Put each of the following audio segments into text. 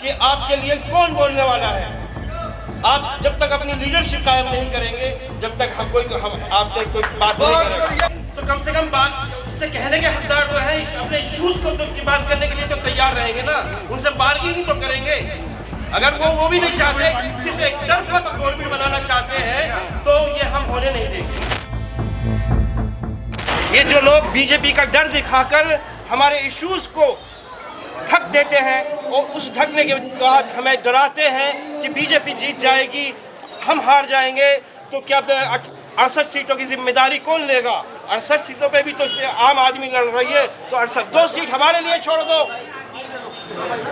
कि आपके लिए कौन बोलने वाला है। आप जब तक अपनी लीडरशिप कायम नहीं करेंगे, जब तक हम आपसे कोई बात नहीं करेंगे, तो कम से कम बात उससे कहने के हकदार तो हैं, अपने इश्यूज को की बात करने के लिए तो तैयार रहेंगे ना, उनसे बार्गेनिंग तो करेंगे। अगर वो भी नहीं चाहते, सिर्फ एक तरफा गवर्नमेंट बनाना चाहते हैं, तो ये हम होने नहीं देंगे। ये जो लोग बीजेपी का डर दिखाकर हमारे इश्यूज को ढक देते हैं और उस ढकने के बाद हमें डराते हैं कि बीजेपी जीत जाएगी, हम हार जाएंगे, तो क्या 68 सीटों की जिम्मेदारी कौन लेगा। 68 सीटों पे भी तो आम आदमी लड़ रही है, तो 2 सीट हमारे लिए छोड़ दो।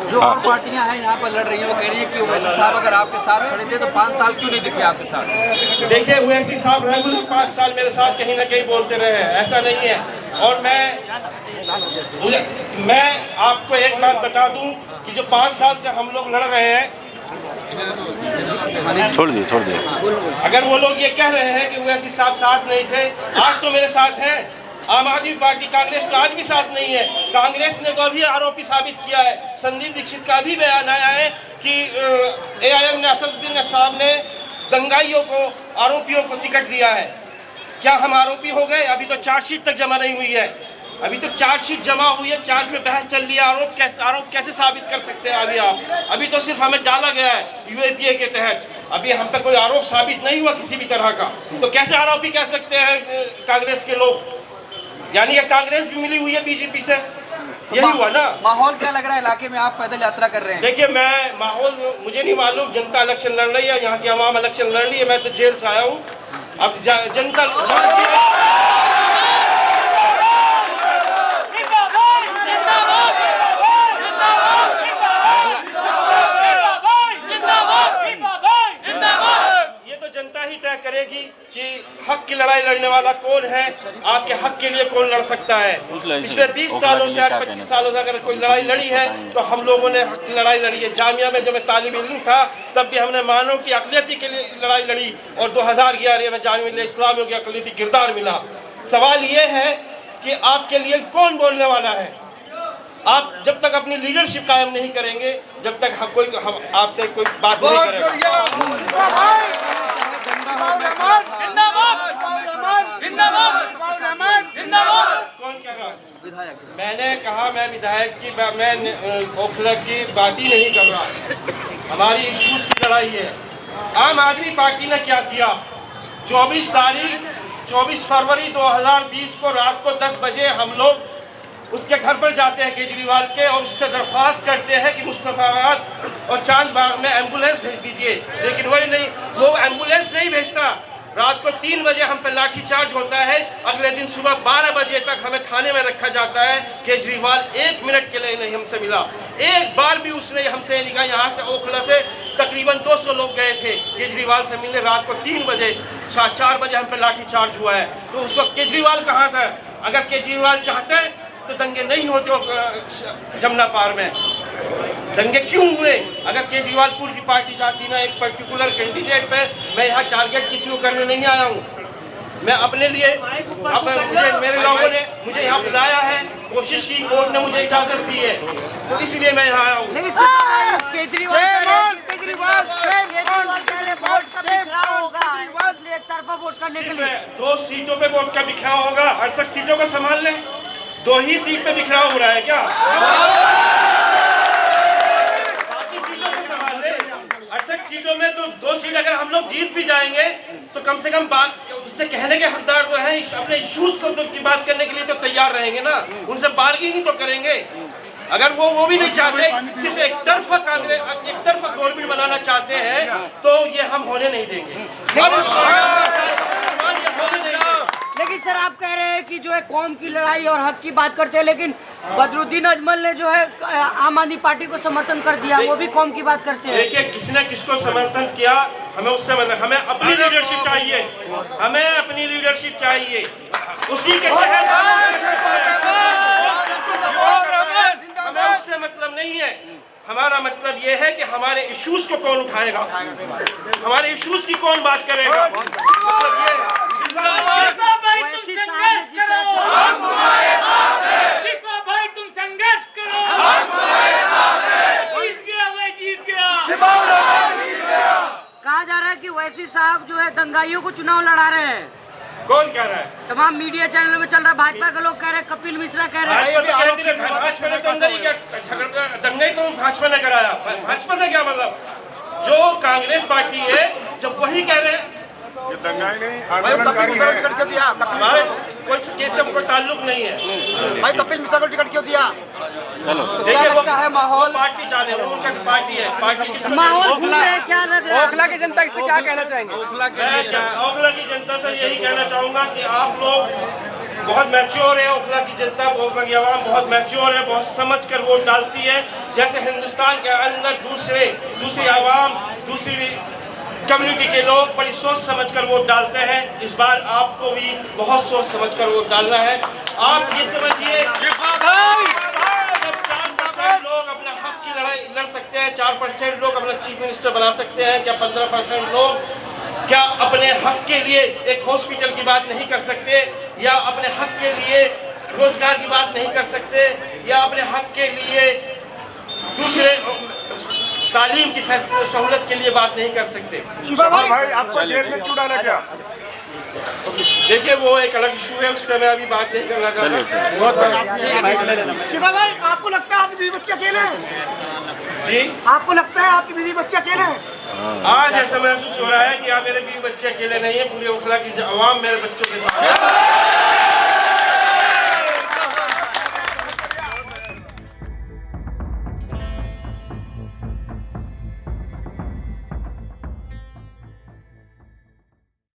जो और पार्टियां हैं यहाँ पर लड़ रही हैं, वो कह रही है कि ओवैसी साहब अगर आपके साथ खड़े थे तो 5 साल क्यों नहीं दिखे आपके साथ। देखिए, ओवैसी साहब रेगुलर 5 साल मेरे साथ कहीं ना कहीं बोलते रहे हैं, ऐसा नहीं है। और मैं आपको एक बात बता दूं कि जो 5 साल से हम लोग लड़ रहे हैं, छोड़ दिए। अगर वो लोग ये कह रहे हैं कि ओवैसी साहब साथ नहीं थे, आज तो मेरे साथ हैं। आम आदमी पार्टी, कांग्रेस तो आज भी साथ नहीं है। कांग्रेस ने तो भी आरोपी साबित किया है। संदीप दीक्षित का भी बयान आया है कि AIM ने, असदुद्दीन साहब ने दंगाइयों को, आरोपियों को टिकट दिया है। क्या हम आरोपी हो गए? अभी तो चार्जशीट तक जमा नहीं हुई है। अभी तो चार्जशीट जमा हुई है, चार्ज में बहस चल रही है। आरोप कैसे साबित कर सकते हैं अभी आप? अभी तो सिर्फ हमें डाला गया है UAPA के तहत, अभी हम पे कोई आरोप साबित नहीं हुआ किसी भी तरह का, तो कैसे आरोपी कह सकते हैं कांग्रेस के लोग? यानी ये कांग्रेस भी मिली हुई है बीजेपी से, यही हुआ ना। माहौल क्या लग रहा है इलाके में, आप पैदल यात्रा कर रहे हैं? देखिए, मैं माहौल मुझे नहीं मालूम, जनता इलेक्शन लड़ रही है, यहाँ की आवाम इलेक्शन लड़ रही है। मैं तो जेल से आया हूँ, अब जनता करेगी कि हक की लड़ाई लड़ने वाला कौन है, आपके हक के लिए कौन लड़ सकता है। पिछले 20 सालों से, 25 सालों से अगर कोई लड़ाई लड़ी है तो हम लोगों ने हक की लड़ाई लड़ी है। जामिया में जब मैं तालिब इल्म था तब भी हमने मानव की अक़लियती के लिए लड़ाई लड़ी, और 2011 में जामिया इस्लामियों की अक़लियती किरदार मिला। सवाल ये है कि आपके लिए कौन बोलने वाला है। आप जब तक अपनी लीडरशिप कायम नहीं करेंगे, जब तक हम आपसे कोई बात नहीं करेगा। कौन कह रहा? विधायक। मैंने कहा मैं विधायक की, मैं ओखला की बात ही नहीं कर रहा। हमारी इश्यूज की लड़ाई है। आम आदमी पार्टी ने क्या किया? 24 फरवरी 2020 को रात को 10 बजे हम लोग उसके घर पर जाते हैं केजरीवाल के, और उससे दरख्वास्त करते हैं कि मुस्तफाबाद और चांद बाग में एम्बुलेंस भेज दीजिए, लेकिन वही नहीं, वो एम्बुलेंस नहीं भेजता। रात को 3 बजे हम पे लाठीचार्ज होता है। अगले दिन सुबह 12 बजे तक हमें थाने में रखा जाता है। केजरीवाल 1 मिनट के लिए नहीं हमसे मिला, एक बार भी उसने हमसे नहीं कहा। यहाँ से ओखला से तकरीबन 200 लोग गए थे केजरीवाल से मिलने, रात को 3 बजे, 4 बजे हम पे लाठीचार्ज हुआ है। तो उस वक्त केजरीवाल कहाँ था? अगर केजरीवाल चाहते तो दंगे नहीं होते जमुना पार में। दंगे क्यों हुए? अगर केजरीवाल की पार्टी चाहती ना एक पर्टिकुलर कैंडिडेट पे, मैं यहाँ टारगेट किसी को करने नहीं आया हूँ। मैं अपने लिए, मेरे लोगों ने मुझे यहाँ बुलाया है, कोशिश की, कोर्ट ने मुझे इजाजत दी है, तो इसलिए मैं यहाँ आया हूँ। सिर्फ 2 सीटों पे वोट का बिखराव होगा। 68 सीटों को संभाल लें, 2 ही सीट पे बिखराव हो रहा है क्या? बाकी सीटों को संभाल ले। 68 सीटों में तो 2 सीट अगर हम लोग जीत भी जाएंगे तो कम से कम बात उससे कहने के हकदार तो हैं, अपने इश्यूज को की बात करने के लिए तो तैयार रहेंगे ना, उनसे बार्गेनिंग तो करेंगे। अगर वो भी नहीं चाहते, सिर्फ एक तरफा गवर्नमेंट बनाना चाहते हैं, तो ये हम होने नहीं देंगे। लेकिन सर, आप कह रहे हैं कि जो है कौम की लड़ाई और हक की बात करते हैं, लेकिन बदरुद्दीन अजमल ने जो है आम आदमी पार्टी को समर्थन कर दिया, वो भी कौम की बात करते हैं। देखिए, किसी ने किसको समर्थन किया, हमें उससे मतलब, हमें अपनी लीडरशिप चाहिए, हमें अपनी लीडरशिप चाहिए, उसी के तहत हमें उससे मतलब नहीं है। हमारा मतलब ये है कि हमारे इश्यूज को कौन उठाएगा, हमारे इश्यूज की कौन बात करेगा, मतलब ये है। तुम संघर्ष करो, ओवैसी साहब जो है दंगाइयों को चुनाव लड़ा रहे हैं। कौन कह रहा है? तमाम मीडिया चैनलों में चल रहा है, भाजपा के लोग कह रहे हैं, कपील मिश्रा कह रहे हैं। भाजपा ने तो अंदर ही क्या दंगे तो भाजपा ने कराया। भाजपा से क्या मतलब? जो कांग्रेस पार्टी है जब वही कह रहे हैं ये दंगाई नहीं आंदोलनकारी है। कोई केस से कोई ताल्लुक नहीं है। भाई कपिल मिश्रा को टिकट क्यों दिया? देखिए वो है माहौल पार्टी जाने वो उनका पार्टी है। पार्टी किसको माहौल घूम रहे हैं, क्या लग रहा है? ओखला की जनता से क्या कहना चाहेंगे? मैं ओखला की जनता से यही कहना चाहूंगा कि आप लोग बहुत मैच्योर है। ओखला की जनता, ओखला की आवाम बहुत मैच्योर है, बहुत समझ कर वोट डालती है। जैसे हिंदुस्तान के अंदर दूसरी आवाम, दूसरी कम्युनिटी के लोग बड़ी सोच समझकर वोट डालते हैं। इस बार आपको भी बहुत सोच समझकर वोट डालना है। आप ये समझिए जब 4% लोग अपना हक की लड़ाई लड़ सकते हैं, 4% लोग अपना चीफ मिनिस्टर बना सकते हैं, क्या 15% लोग क्या अपने हक के लिए एक हॉस्पिटल की बात नहीं कर सकते, या अपने हक के लिए रोजगार की बात नहीं कर सकते, या अपने हक के लिए दूसरे तालीम की सहूलत के लिए बात नहीं कर सकते? भाई आपको जेल में क्यों डाला गया? देखिए वो एक अलग इशू है, उस पर मैं अभी बात नहीं करना चाहता। शिवा भाई आपको लगता है आपके बीवी बच्चे अकेले हैं? जी आपको लगता है आपके बीवी बच्चे अकेले हैं? आज ऐसा महसूस हो रहा है कि आप मेरे बीवी बच्चे अकेले नहीं है, पूरे ओखला की आवाम मेरे बच्चों के साथ है।